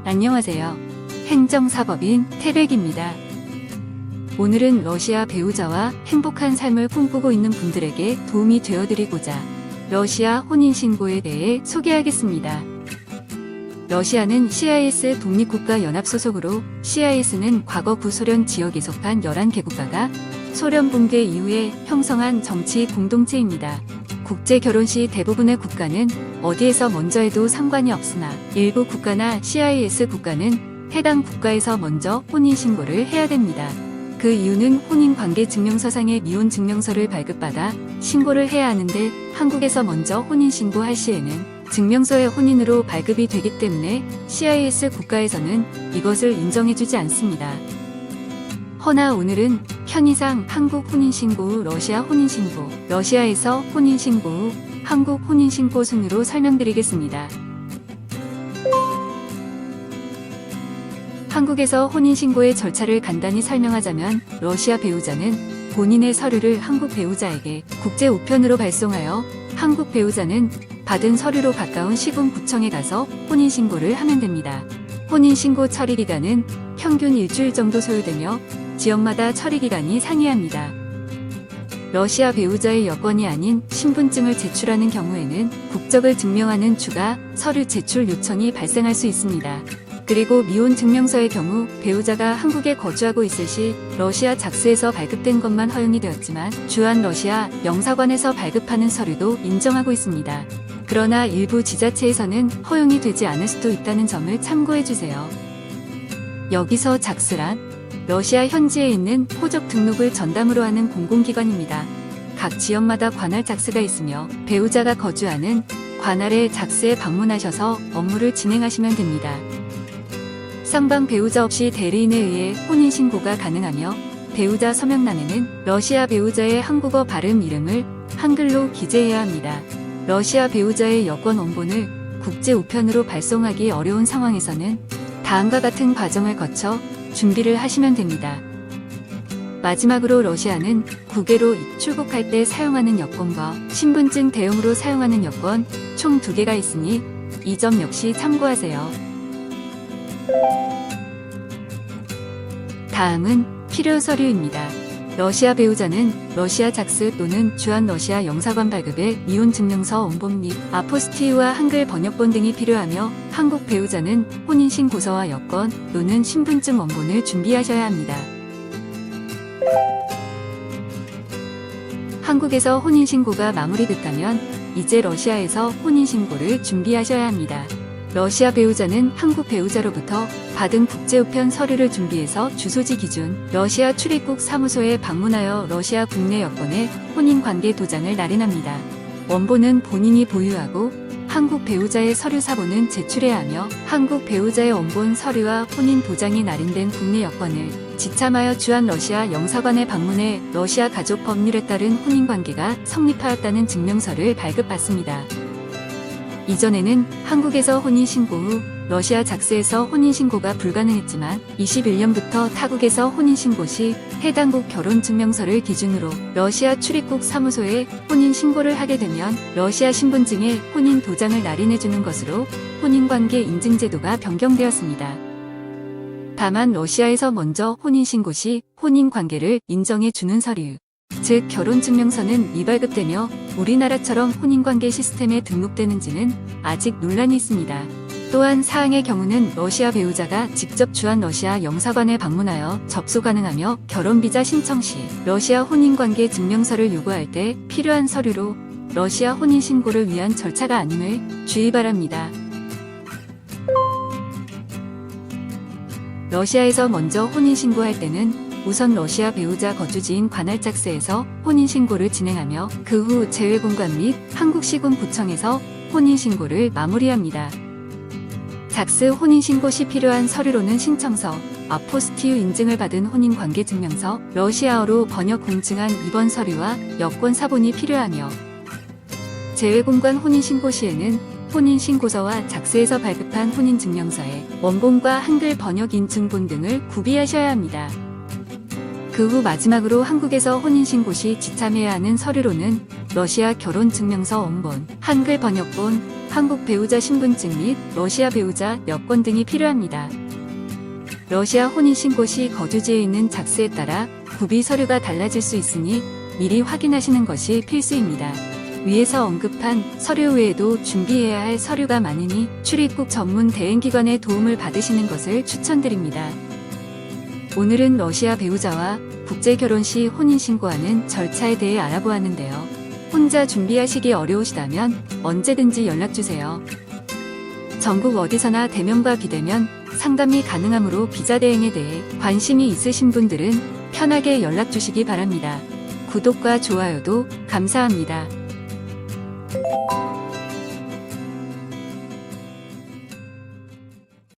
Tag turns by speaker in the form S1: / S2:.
S1: 안녕하세요. 행정사법인 태백입니다. 오늘은 러시아 배우자와 행복한 삶을 꿈꾸고 있는 분들에게 도움이 되어드리고자 러시아 혼인신고에 대해 소개하겠습니다. 러시아는 CIS 독립국가 연합 소속으로 CIS는 과거 구소련 지역에 속한 11개국가가 소련 붕괴 이후에 형성한 정치 공동체입니다. 국제 결혼 시 대부분의 국가는 어디에서 먼저 해도 상관이 없으나 일부 국가나 CIS 국가는 해당 국가에서 먼저 혼인신고를 해야 됩니다. 그 이유는 혼인관계증명서상의 미혼증명서를 발급받아 신고를 해야 하는데 한국에서 먼저 혼인신고할 시에는 증명서의 혼인으로 발급이 되기 때문에 CIS 국가에서는 이것을 인정해주지 않습니다. 허나 오늘은 편의상 한국 혼인신고 후 러시아 혼인신고, 러시아에서 혼인신고 후 한국 혼인신고 순으로 설명드리겠습니다. 한국에서 혼인신고의 절차를 간단히 설명하자면 러시아 배우자는 본인의 서류를 한국 배우자에게 국제 우편으로 발송하여 한국 배우자는 받은 서류로 가까운 시군구청에 가서 혼인신고를 하면 됩니다. 혼인신고 처리기간은 평균 일주일 정도 소요되며 지역마다 처리기간이 상이합니다. 러시아 배우자의 여권이 아닌 신분증을 제출하는 경우에는 국적을 증명하는 추가 서류 제출 요청이 발생할 수 있습니다. 그리고 미혼 증명서의 경우 배우자가 한국에 거주하고 있을 시 러시아 작스에서 발급된 것만 허용이 되었지만 주한 러시아 영사관에서 발급하는 서류도 인정하고 있습니다. 그러나 일부 지자체에서는 허용이 되지 않을 수도 있다는 점을 참고해주세요. 여기서 작스란 러시아 현지에 있는 호적 등록을 전담으로 하는 공공기관입니다. 각 지역마다 관할 작스가 있으며 배우자가 거주하는 관할의 작스에 방문하셔서 업무를 진행하시면 됩니다. 쌍방 배우자 없이 대리인에 의해 혼인신고가 가능하며 배우자 서명란에는 러시아 배우자의 한국어 발음 이름을 한글로 기재해야 합니다. 러시아 배우자의 여권 원본을 국제 우편으로 발송하기 어려운 상황에서는 다음과 같은 과정을 거쳐 준비를 하시면 됩니다. 마지막으로 러시아는 국외로 출국할 때 사용하는 여권과 신분증 대용으로 사용하는 여권 총 2개가 있으니 이 점 역시 참고하세요. 다음은 필요 서류입니다. 러시아 배우자는 러시아 작스 또는 주한 러시아 영사관 발급의 미혼 증명서 원본 및 아포스티와 한글 번역본 등이 필요하며 한국 배우자는 혼인신고서와 여권 또는 신분증 원본을 준비하셔야 합니다. 한국에서 혼인신고가 마무리됐다면 이제 러시아에서 혼인신고를 준비하셔야 합니다. 러시아 배우자는 한국 배우자로부터 받은 국제우편 서류를 준비해서 주소지 기준 러시아 출입국 사무소에 방문하여 러시아 국내 여권의 혼인관계 도장을 날인합니다. 원본은 본인이 보유하고 한국 배우자의 서류 사본은 제출해야 하며 한국 배우자의 원본 서류와 혼인 도장이 날인된 국내 여권을 지참하여 주한 러시아 영사관에 방문해 러시아 가족 법률에 따른 혼인관계가 성립하였다는 증명서를 발급받습니다. 이전에는 한국에서 혼인신고 후 러시아 작스에서 혼인신고가 불가능했지만 21년부터 타국에서 혼인신고 시 해당국 결혼증명서를 기준으로 러시아 출입국 사무소에 혼인신고를 하게 되면 러시아 신분증에 혼인 도장을 날인해주는 것으로 혼인관계 인증제도가 변경되었습니다. 다만 러시아에서 먼저 혼인신고 시 혼인관계를 인정해주는 서류, 즉 결혼증명서는 미발급되며 우리나라처럼 혼인관계 시스템에 등록되는지는 아직 논란이 있습니다. 또한 사항의 경우는 러시아 배우자가 직접 주한 러시아 영사관에 방문하여 접수 가능하며 결혼비자 신청 시 러시아 혼인관계 증명서를 요구할 때 필요한 서류로 러시아 혼인신고를 위한 절차가 아님을 주의 바랍니다. 러시아에서 먼저 혼인신고할 때는 우선 러시아 배우자 거주지인 관할작스에서 혼인신고를 진행하며 그 후 재외공관 및 한국시군구청에서 혼인신고를 마무리합니다. 작스 혼인신고 시 필요한 서류로는 신청서, 아포스티유 인증을 받은 혼인관계증명서, 러시아어로 번역 공증한 입원 서류와 여권 사본이 필요하며 재외공관 혼인신고 시에는 혼인신고서와 작스에서 발급한 혼인증명서의 원본과 한글 번역 인증본 등을 구비하셔야 합니다. 그 후 마지막으로 한국에서 혼인신고 시 지참해야 하는 서류로는 러시아 결혼증명서 원본, 한글 번역본, 한국 배우자 신분증 및 러시아 배우자 여권 등이 필요합니다. 러시아 혼인신고 시 거주지에 있는 작스에 따라 구비 서류가 달라질 수 있으니 미리 확인하시는 것이 필수입니다. 위에서 언급한 서류 외에도 준비해야 할 서류가 많으니 출입국 전문 대행기관의 도움을 받으시는 것을 추천드립니다. 오늘은 러시아 배우자와 국제결혼 시 혼인신고하는 절차에 대해 알아보았는데요. 혼자 준비하시기 어려우시다면 언제든지 연락주세요. 전국 어디서나 대면과 비대면 상담이 가능하므로 비자 대행에 대해 관심이 있으신 분들은 편하게 연락주시기 바랍니다. 구독과 좋아요도 감사합니다.